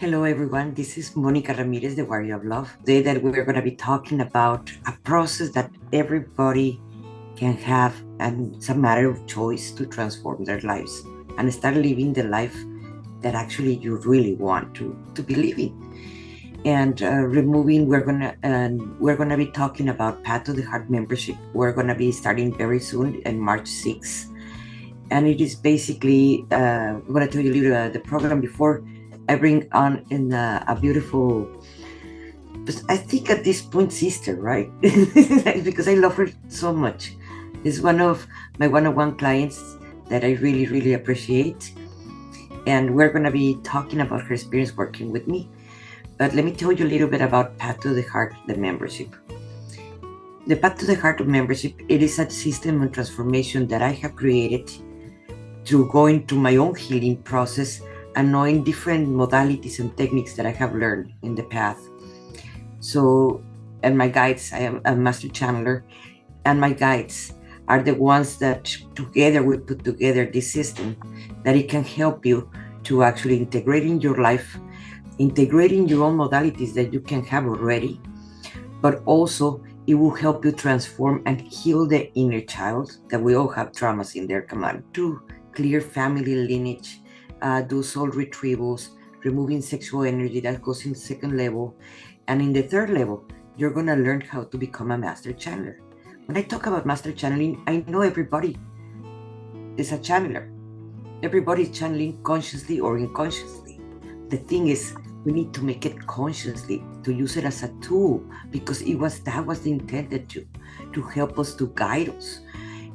Hello, everyone. This is Monica Ramirez, the Warrior of Love. Today, that we're going to be talking about a process that everybody can have, and it's a matter of choice to transform their lives and start living the life that actually you really want to be living. And we're gonna be talking about Path to the Heart membership. We're gonna be starting very soon on March 6th, and it is basically I'm gonna tell you a little the program before I bring on in a beautiful, but I think at this point, sister, right? Because I love her so much. It's one of my one-on-one clients that I really, really appreciate. And we're going to be talking about her experience working with me. But let me tell you a little bit about Path to the Heart, the membership. The Path to the Heart of membership, it is a system of transformation that I have created through going through my own healing process and knowing different modalities and techniques that I have learned in the path. So, and my guides, I am a master channeler, and my guides are the ones that together we put together this system that it can help you to actually integrate in your life, integrating your own modalities that you can have already, but also it will help you transform and heal the inner child that we all have traumas in there. Come on, to clear family lineage, do soul retrievals, removing sexual energy that goes in second level. And in the third level, you're going to learn how to become a master channeler. When I talk about master channeling, I know everybody is a channeler. Everybody is channeling consciously or unconsciously. The thing is, we need to make it consciously, to use it as a tool, because that was intended to help us, to guide us.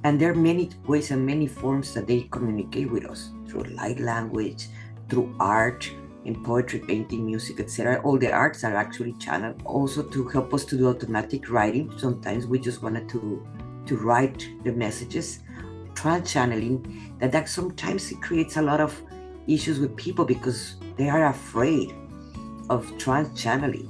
And there are many ways and many forms that they communicate with us, through light language, through art, in poetry, painting, music, etc. All the arts are actually channeled. Also to help us to do automatic writing. Sometimes we just wanted to write the messages. Trans-channeling, that sometimes it creates a lot of issues with people because they are afraid of trans-channeling.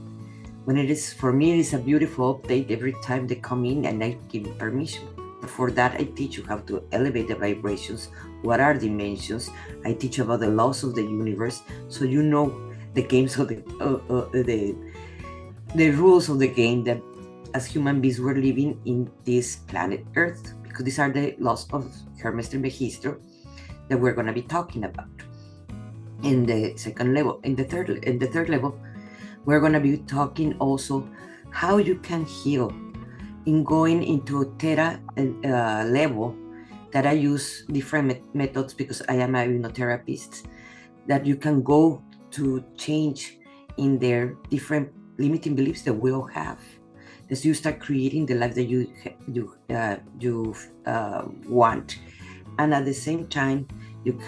When it is, for me, it is a beautiful update every time they come in and I give permission. For that, I teach you how to elevate the vibrations, what are dimensions. I teach about the laws of the universe, so you know the games of the rules of the game that as human beings we're living in this planet Earth, because these are the laws of Hermes Trismegisto that we're going to be talking about. In the second level, in the third level, we're going to be talking also how you can heal in going into theta level, that I use different methods because I am a hypnotherapist, that you can go to change in their different limiting beliefs that we all have. As you start creating the life that you want, and at the same time,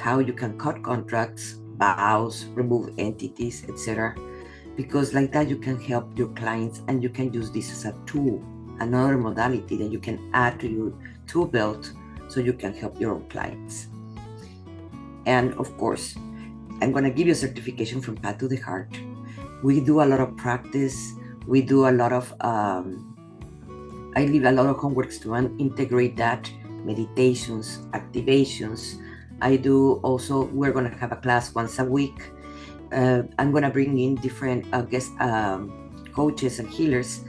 how you can cut contracts, vows, remove entities, etc. Because like that, you can help your clients, and you can use this as a tool, another modality that you can add to your tool belt so you can help your own clients. And of course, I'm going to give you a certification from Path to the Heart. We do a lot of practice. We do a lot of, I leave a lot of homeworks to integrate that, meditations, activations. I do also, we're going to have a class once a week. I'm going to bring in different guest coaches and healers.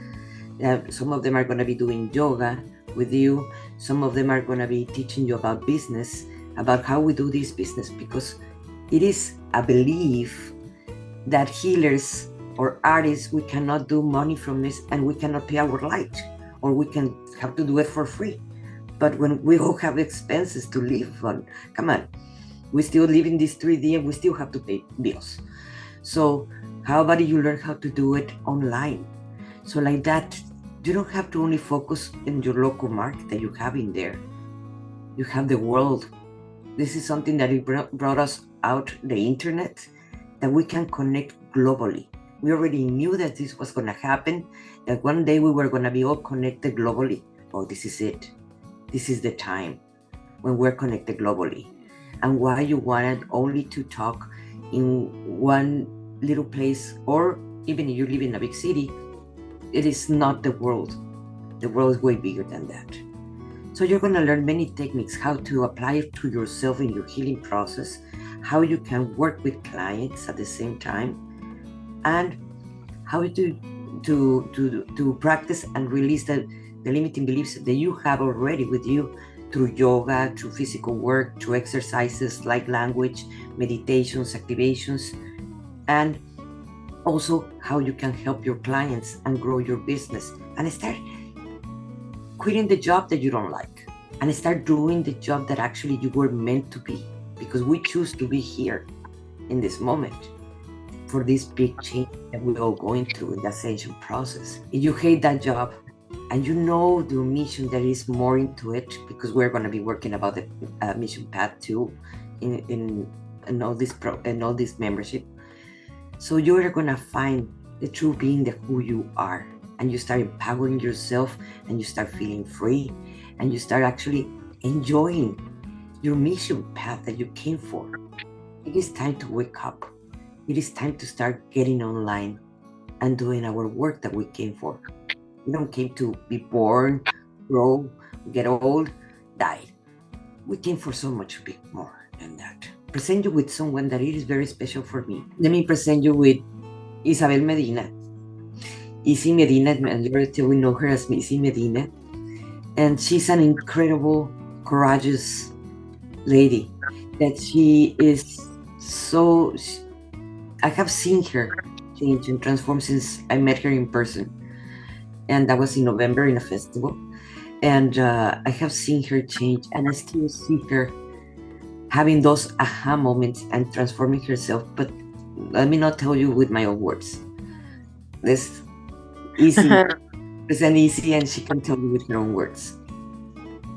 Some of them are going to be doing yoga with you. Some of them are going to be teaching you about business, about how we do this business, because it is a belief that healers or artists, we cannot do money from this and we cannot pay our light, or we can have to do it for free. But when we all have expenses to live on, come on, we still live in this 3D and we still have to pay bills. So how about you learn how to do it online? So like that, you don't have to only focus in your local market that you have in there. You have the world. This is something that it brought us out, the internet, that we can connect globally. We already knew that this was going to happen, that one day we were going to be all connected globally. Oh, this is it. This is the time when we're connected globally. And why you wanted only to talk in one little place, or even if you live in a big city, it is not the world. The world is way bigger than that. So you're going to learn many techniques, how to apply it to yourself in your healing process, how you can work with clients at the same time, and how to practice and release the limiting beliefs that you have already with you through yoga, through physical work, through exercises like language, meditations, activations, and also how you can help your clients and grow your business and start quitting the job that you don't like and start doing the job that actually you were meant to be, because we choose to be here in this moment for this big change that we're all going through in the ascension process. If you hate that job and you know the mission that is more into it, because we're going to be working about the mission path too in all this membership, so you're going to find the true being that who you are, and you start empowering yourself, and you start feeling free, and you start actually enjoying your mission path that you came for. It is time to wake up. It is time to start getting online and doing our work that we came for. We don't came to be born, grow, get old, die. We came for so much big more than that. Present you with someone that it is very special for me. Let me present you with Isabel Medina. Izzy Medina, majority we know her as Izzy Medina. And she's an incredible, courageous lady that she is so... I have seen her change and transform since I met her in person. And that was in November in a festival. And I have seen her change, and I still see her having those aha moments and transforming herself. But let me not tell you with my own words. This Izzy, present Izzy, and she can tell you with her own words.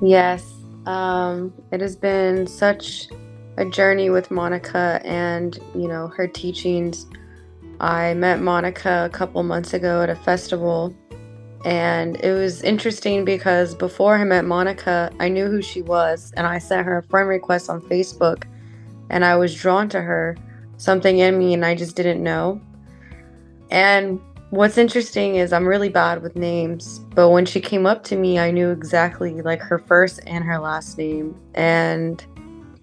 Yes, it has been such a journey with Monica and, her teachings. I met Monica a couple months ago at a festival, and it was interesting because before I met Monica, I knew who she was, and I sent her a friend request on Facebook, and I was drawn to her, something in me, and I just didn't know. And what's interesting is I'm really bad with names, but when she came up to me, I knew exactly like her first and her last name. And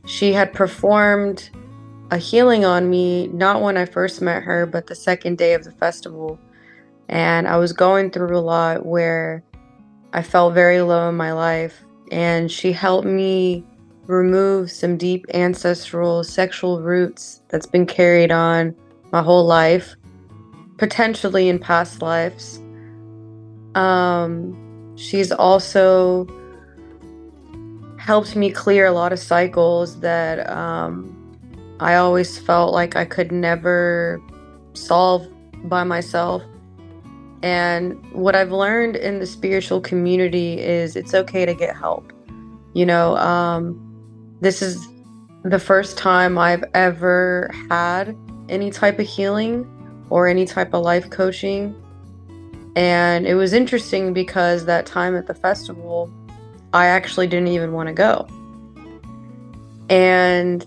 she had performed a healing on me, not when I first met her, but the second day of the festival. And I was going through a lot where I felt very low in my life, and she helped me remove some deep ancestral sexual roots that's been carried on my whole life, potentially in past lives. She's also helped me clear a lot of cycles that I always felt like I could never solve by myself. And what I've learned in the spiritual community is it's okay to get help. This is the first time I've ever had any type of healing or any type of life coaching. And it was interesting because that time at the festival, I actually didn't even want to go. And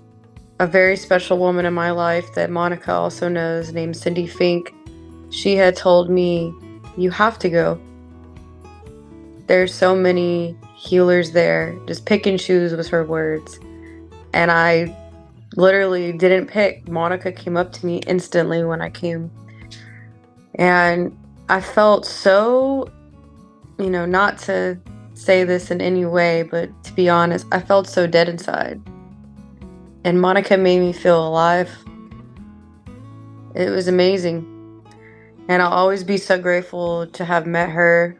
a very special woman in my life that Monica also knows, named Cindy Fink, she had told me, you have to go. There's so many healers there. Just pick and choose was her words. And I literally didn't pick. Monica came up to me instantly when I came. And I felt so, not to say this in any way, but to be honest, I felt so dead inside. And Monica made me feel alive. It was amazing. And I'll always be so grateful to have met her.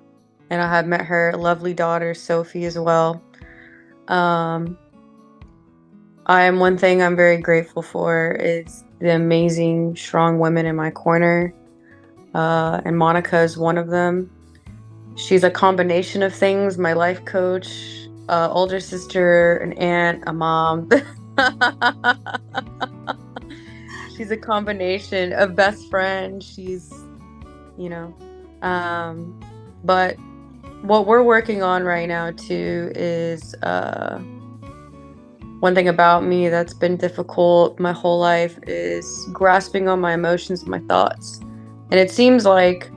And I have met her lovely daughter, Sophie, as well. One thing I'm very grateful for is the amazing, strong women in my corner. And Monica is one of them. She's a combination of things: my life coach, older sister, an aunt, a mom. She's a combination of best friend. She's, but what we're working on right now too is one thing about me that's been difficult my whole life is grasping on my emotions and my thoughts. And it seems like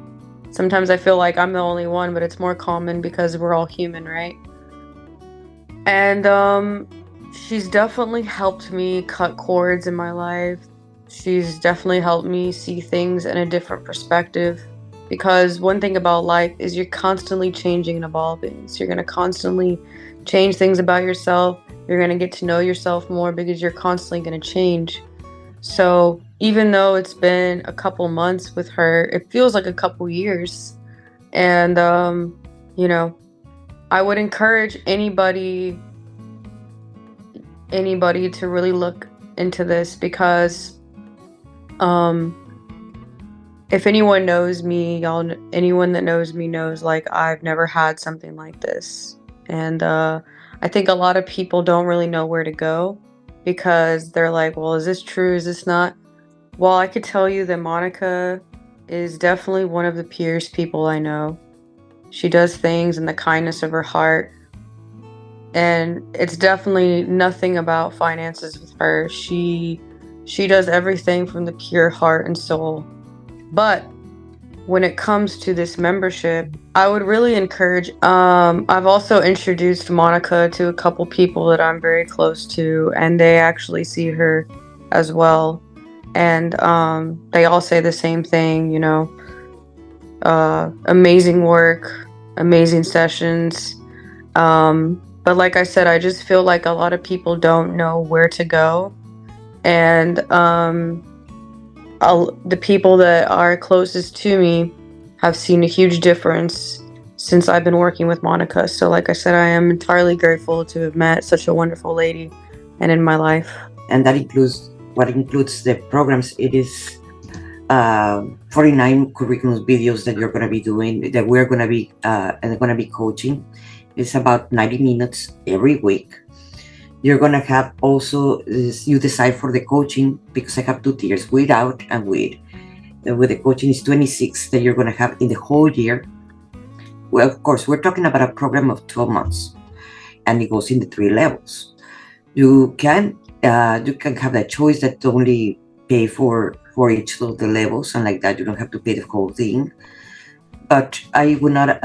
sometimes I feel like I'm the only one, but it's more common because we're all human, right? And she's definitely helped me cut cords in my life She's definitely helped me see things in a different perspective. Because one thing about life is you're constantly changing and evolving. So you're going to constantly change things about yourself. You're going to get to know yourself more because you're constantly going to change. So even though it's been a couple months with her, it feels like a couple years. And, you know, I would encourage anybody to really look into this because um if anyone knows me, anyone that knows me knows like I've never had something like this. And I think a lot of people don't really know where to go because they're like, well, is this true? Is this not? Well, I could tell you that Monica is definitely one of the purest people I know. She does things in the kindness of her heart. And it's definitely nothing about finances with her. She does everything from the pure heart and soul. But when it comes to this membership, I would really encourage I've also introduced Monica to a couple people that I'm very close to, and they actually see her as well. And they all say the same thing, amazing work, amazing sessions. But like I said, I just feel like a lot of people don't know where to go. And the people that are closest to me have seen a huge difference since I've been working with Monica. So like I said, I am entirely grateful to have met such a wonderful lady and in my life. And that includes what includes the programs. It is 49 curriculum videos that you're going to be doing, that we're going to be coaching. It's about 90 minutes every week. You're going to have also, you decide for the coaching, because I have 2 tiers, without and with. With the coaching is 26 that you're going to have in the whole year. Well, of course, we're talking about a program of 12 months, and it goes in the 3 levels. You can have that choice that only pay for each of the levels, and like that you don't have to pay the whole thing. But I would not.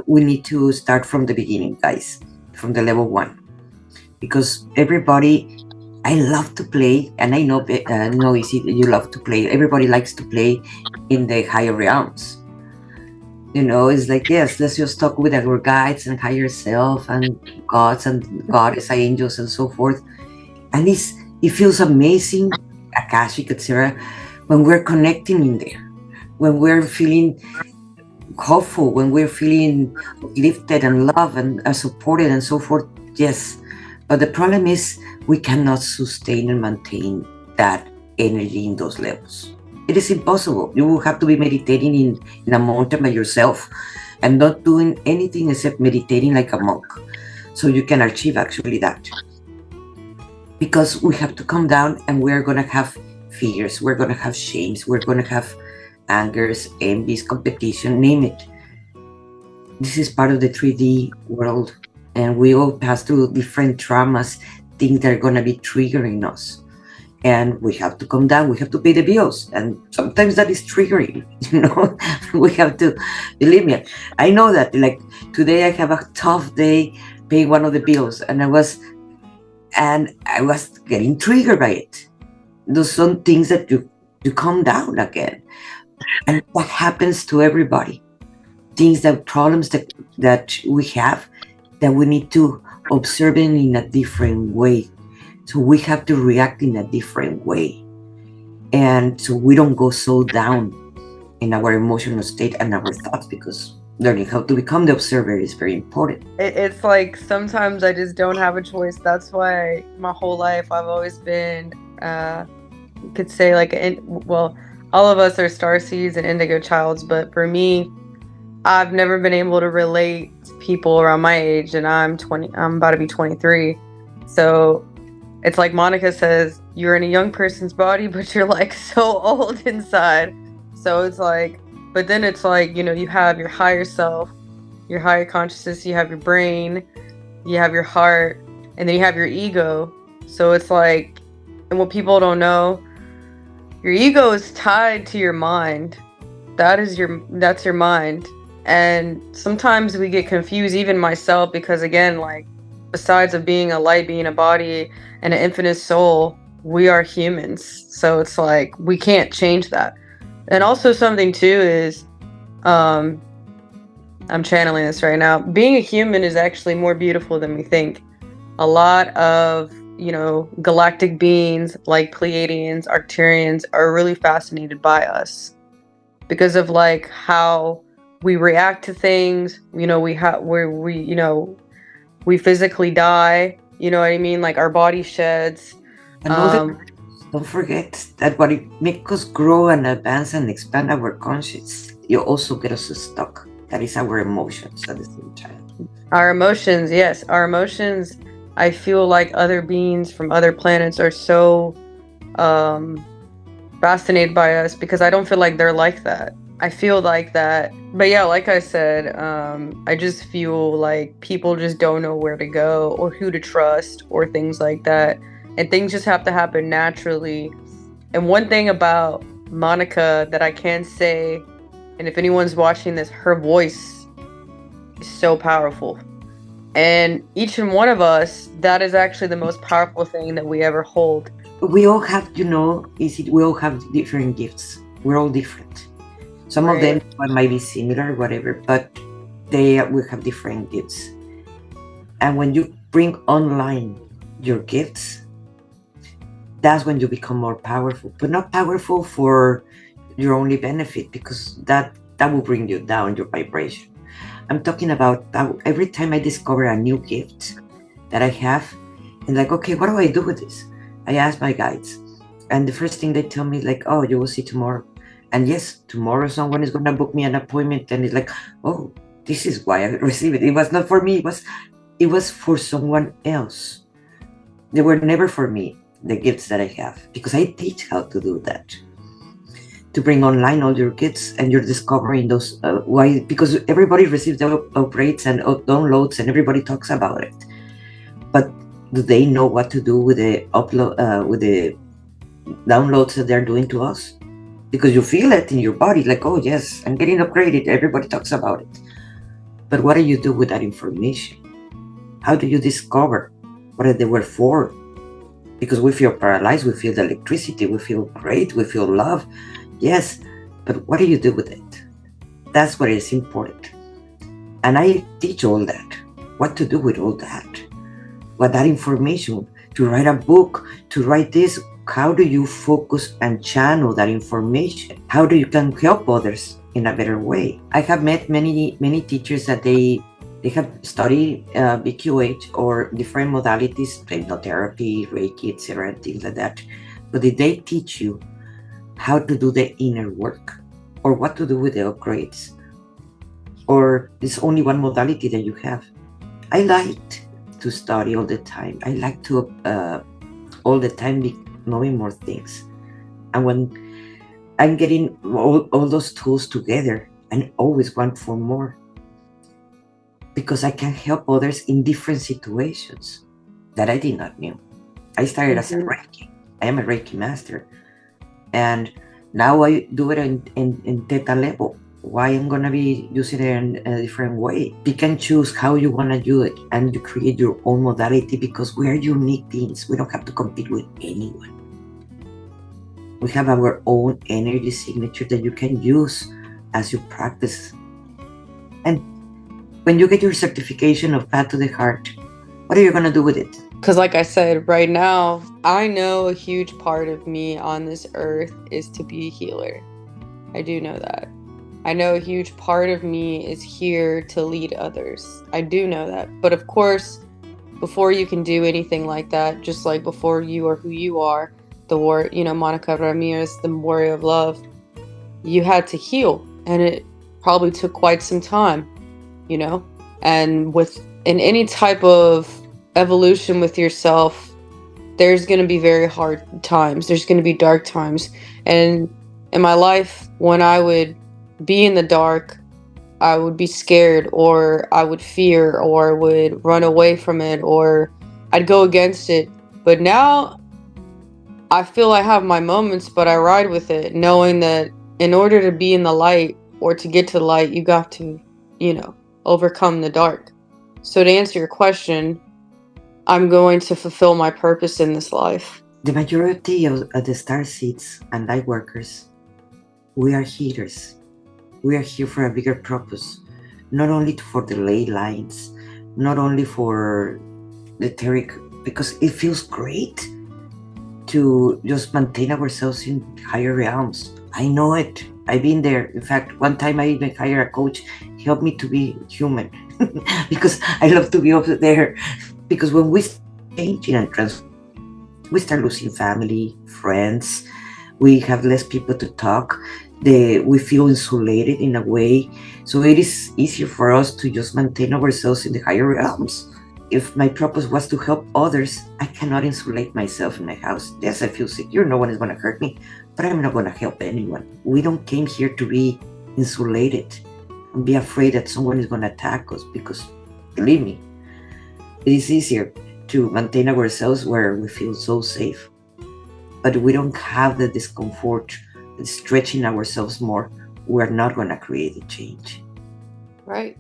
We need to start from the beginning, guys, from the level 1, because everybody. I love to play, and I know Izzy, you love to play. Everybody likes to play in the higher realms. It's like, yes, let's just talk with our guides and higher self and gods and goddess, angels, and so forth. And it feels amazing, Akashic, etc., when we're connecting in there, when we're feeling hopeful, when we're feeling lifted and loved and supported and so forth. Yes, but the problem is we cannot sustain and maintain that energy in those levels. It is impossible. You will have to be meditating in a mountain by yourself and not doing anything except meditating like a monk, so you can achieve actually that. Because we have to come down, and we're going to have fears, we're going to have shames, we're going to have angers, envies, competition, name it. This is part of the 3D world, and we all pass through different traumas, things that are going to be triggering us. And we have to come down, we have to pay the bills. And sometimes that is triggering, we have to, believe me, I know that, like today I have a tough day paying one of the bills, and I was getting triggered by it. Those some things that you calm down again. And that happens to everybody. Problems that we have, that we need to observe in a different way. So we have to react in a different way. And so we don't go so down in our emotional state and our thoughts, because learning how to become the observer is very important. It's like sometimes I just don't have a choice. That's why my whole life I've always been, you could say well, all of us are starseeds and indigo childs, but for me, I've never been able to relate to people around my age, and I'm about to be 23. So it's like Monica says, you're in a young person's body, but you're like so old inside. So it's like, but then it's like, you have your higher self, your higher consciousness, you have your brain, you have your heart, and then you have your ego. So it's like, and what people don't know, your ego is tied to your mind. That's your mind. And sometimes we get confused, even myself, because again, like, besides of being a light, being a body, and an infinite soul, we are humans, so it's like we can't change that. And also something too is, um I'm channeling this right now. Being a human is actually more beautiful than we think. A lot of, galactic beings like Pleiadians, Arcturians are really fascinated by us because of like how we react to things. We have where we physically die. You know what I mean? Like our body sheds. And all that, Um, don't forget that what it makes us grow and advance and expand our conscience, you also get us stuck. That is our emotions at the same time. our emotions, yes, our emotions. I feel like other beings from other planets are so um fascinated by us because I don't feel like they're like that. I feel like that. But yeah, like I said, I just feel like people just don't know where to go or who to trust or things like that. And things just have to happen naturally. And one thing about Monica that I can say, and if anyone's watching this, her voice is so powerful. And each and one of us, that is actually the most powerful thing that we ever hold. We all have, we all have different gifts. We're all different. Some of them Right. might be similar, whatever, but we have different gifts. And when you bring online your gifts, that's when you become more powerful. But not powerful for your only benefit, because that will bring you down your vibration. I'm talking about every time I discover a new gift that I have, and like, okay, what do I do with this? I ask my guides, and the first thing they tell me is like, oh, you will see tomorrow. And yes, tomorrow someone is gonna book me an appointment, and it's like, oh, this is why I received it. It was not for me. It was for someone else. They were never for me, the gifts that I have, because I teach how to do that, to bring online all your gifts, and you're discovering those why, because everybody receives the upgrades and downloads and everybody talks about it, but do they know what to do with the upload, with the downloads that they're doing to us? Because you feel it in your body, like, oh yes, I'm getting upgraded, everybody talks about it. But what do you do with that information? How do you discover what they were for? Because we feel paralyzed, we feel the electricity, we feel great, we feel love, yes, but what do you do with it? That's what is important. And I teach all that, what to do with all that, what that information, to write a book, to write this. How do you focus and channel that information? How do you can help others in a better way? I have met many teachers that they have studied BQH or different modalities, hypnotherapy, Reiki, etc., things like that. But did they teach you how to do the inner work, or what to do with the upgrades? Or it's only one modality that you have? I liked to study all the time. I like to all the time be knowing more things. And when I'm getting all those tools together, I always want for more, because I can help others in different situations that I did not know. I started as a Reiki. I am a Reiki master. And now I do it in theta level. Why I'm gonna be using it in a different way? You can choose how you wanna do it, and you create your own modality, because we are unique beings. We don't have to compete with anyone. We have our own energy signature that you can use as you practice. And when you get your certification of Path to the Heart, what are you gonna do with it? Because, like I said, right now, I know a huge part of me on this earth is to be a healer. I do know that. I know a huge part of me is here to lead others. I do know that. But of course, before you can do anything like that, just like before you are who you are, Monica Ramirez, the warrior of love, you had to heal. And it probably took quite some time, you know? And in any type of evolution with yourself, there's going to be very hard times. There's going to be dark times. And in my life, when I would be in the dark, I would be scared, or I would fear, or would run away from it, or I'd go against it. But now I feel I have my moments, but I ride with it, knowing that in order to be in the light or to get to the light, you got to, overcome the dark. So to answer your question, I'm going to fulfill my purpose in this life. The majority of the star seeds and light workers, we are healers. We are here for a bigger purpose, not only for the ley lines, not only for the etheric, because it feels great to just maintain ourselves in higher realms. I know it. I've been there. In fact, one time I even hired a coach, help me to be human, because I love to be up there. Because when we changing and transforming, we start losing family, friends. We have less people to talk. We feel insulated in a way. So it is easier for us to just maintain ourselves in the higher realms. If my purpose was to help others, I cannot insulate myself in my house. Yes, I feel secure. No one is going to hurt me, but I'm not going to help anyone. We don't came here to be insulated and be afraid that someone is going to attack us, because believe me, it is easier to maintain ourselves where we feel so safe. But we don't have the discomfort, stretching ourselves more. We're not going to create a change. Right.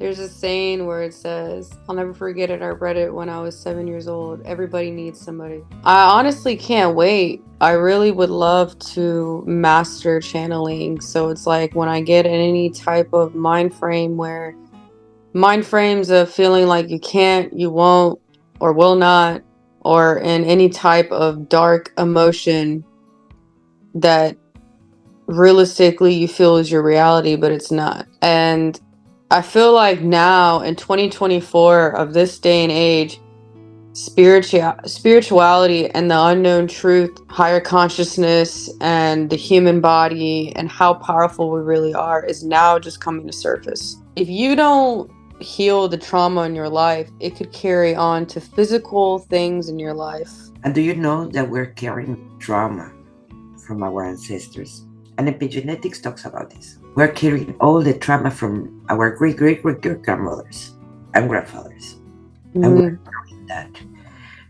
There's a saying where it says, I'll never forget it, I read it when I was 7 years old, everybody needs somebody. I honestly can't wait. I really would love to master channeling. So it's like when I get in any type of mind frame where mind frames of feeling like you can't, you won't, or will not, or in any type of dark emotion that realistically you feel is your reality, but it's not. And I feel like now in 2024 of this day and age, spirituality and the unknown truth, higher consciousness and the human body and how powerful we really are is now just coming to surface. If you don't heal the trauma in your life, it could carry on to physical things in your life. And do you know that we're carrying trauma from our ancestors? And epigenetics talks about this. We're carrying all the trauma from our great grandmothers and grandfathers. And we're carrying that.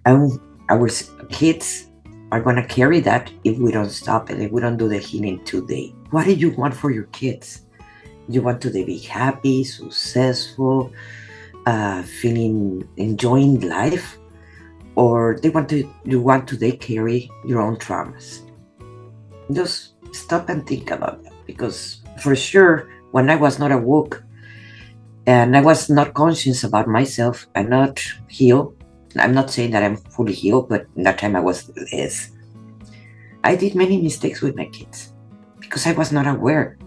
And our kids are going to carry that if we don't stop it, if we don't do the healing today. What do you want for your kids? You want to be happy, successful, enjoying life? Or you want to they carry your own traumas? Just stop and think about that, because for sure, when I was not awoke and I was not conscious about myself and not healed, I'm not saying that I'm fully healed, but in that time I was less. I did many mistakes with my kids because I was not aware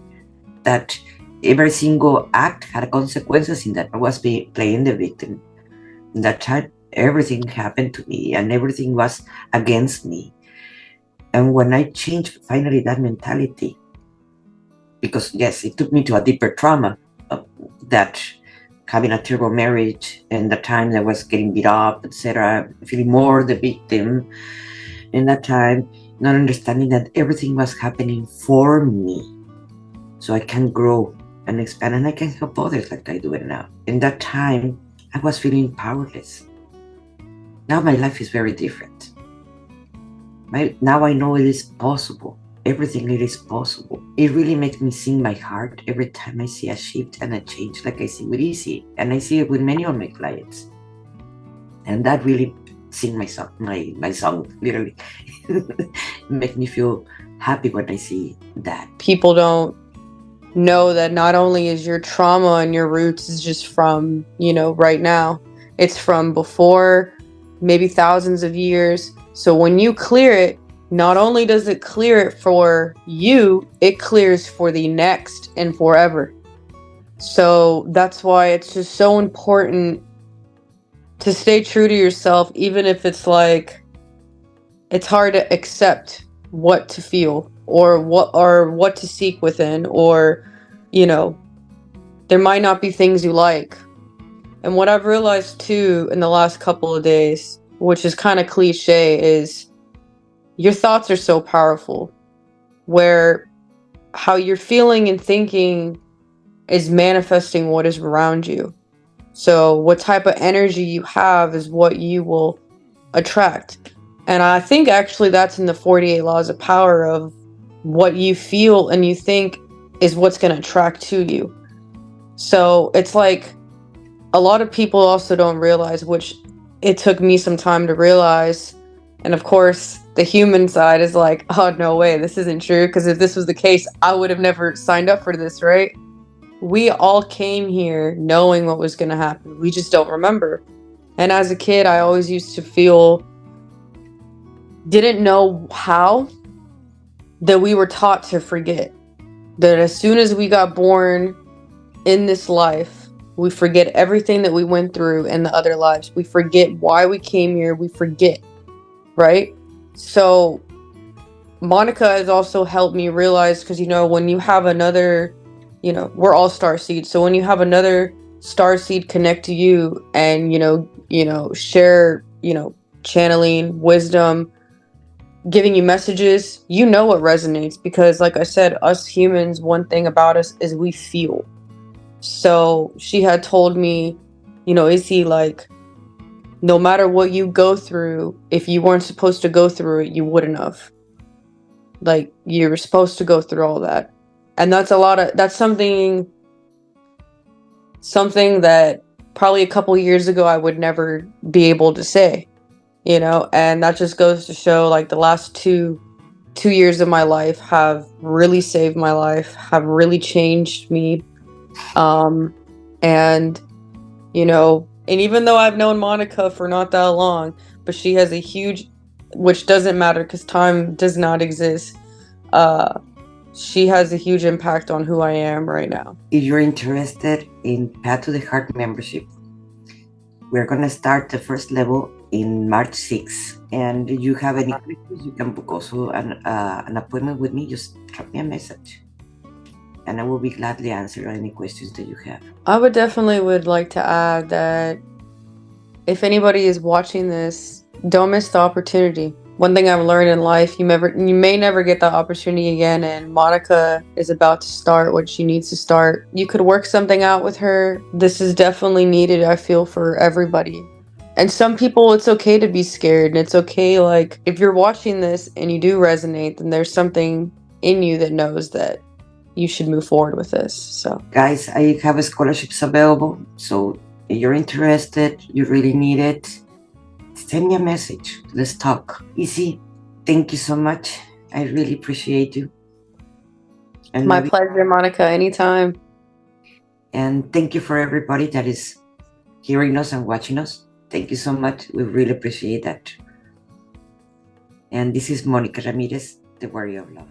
that every single act had consequences. In that I was playing the victim. In that time, everything happened to me and everything was against me. And when I changed finally that mentality, because yes, it took me to a deeper trauma of that, having a terrible marriage and the time I was getting beat up, etc., feeling more the victim in that time, not understanding that everything was happening for me, so I can grow and expand and I can help others like I do it now. In that time, I was feeling powerless. Now my life is very different. Now I know it is possible. Everything it is possible. It really makes me sing my heart every time I see a shift and a change, like I see with Izzy, and I see it with many of my clients. And that really sing my song, my song, literally. Make me feel happy when I see that. People don't know that not only is your trauma and your roots is just from, right now, it's from before, maybe thousands of years. So when you clear it, not only does it clear it for you, it clears for the next and forever. So that's why it's just so important to stay true to yourself, even if it's like it's hard to accept what to feel or what to seek within, or there might not be things you like. And what I've realized too in the last couple of days, which is kind of cliche, is your thoughts are so powerful, where how you're feeling and thinking is manifesting what is around you. So what type of energy you have is what you will attract. And I think actually that's in the 48 laws of power, of what you feel and you think is what's going to attract to you. So it's like a lot of people also don't realize, which it took me some time to realize. And of course, the human side is like, oh, no way, this isn't true. Because if this was the case, I would have never signed up for this, right? We all came here knowing what was going to happen. We just don't remember. And as a kid, I always used to feel, didn't know how, that we were taught to forget. That as soon as we got born in this life, we forget everything that we went through in the other lives. We forget why we came here. We forget, right? So Monica has also helped me realize, because, when you have another, we're all star seeds. So when you have another star seed connect to you and, share, channeling, wisdom, giving you messages, what resonates. Because like I said, us humans, one thing about us is we feel. So she had told me, Izzy, like, no matter what you go through, if you weren't supposed to go through it, you wouldn't have. Like, you were supposed to go through all that. And that's something that probably a couple years ago I would never be able to say, and that just goes to show, like, the last two years of my life have really saved my life, have really changed me. And and even though I've known Monica for not that long, but she has a huge, which doesn't matter because time does not exist. She has a huge impact on who I am right now. If you're interested in Path to the Heart membership, we're going to start the first level in March 6th. And if you have any questions, you can book also an appointment with me. Just drop me a message, and I will be gladly answer any questions that you have. I would like to add that if anybody is watching this, don't miss the opportunity. One thing I've learned in life, you may never get that opportunity again, and Monica is about to start what she needs to start. You could work something out with her. This is definitely needed, I feel, for everybody. And some people, it's okay to be scared, and it's okay, like, if you're watching this and you do resonate, then there's something in you that knows that you should move forward with this. So, guys, I have scholarships available, so if you're interested, you really need it, send me a message. Let's talk. Izzy, thank you so much. I really appreciate you. And my pleasure, Monica, anytime. And thank you for everybody that is hearing us and watching us. Thank you so much. We really appreciate that. And this is Monica Ramirez, the Warrior of Love.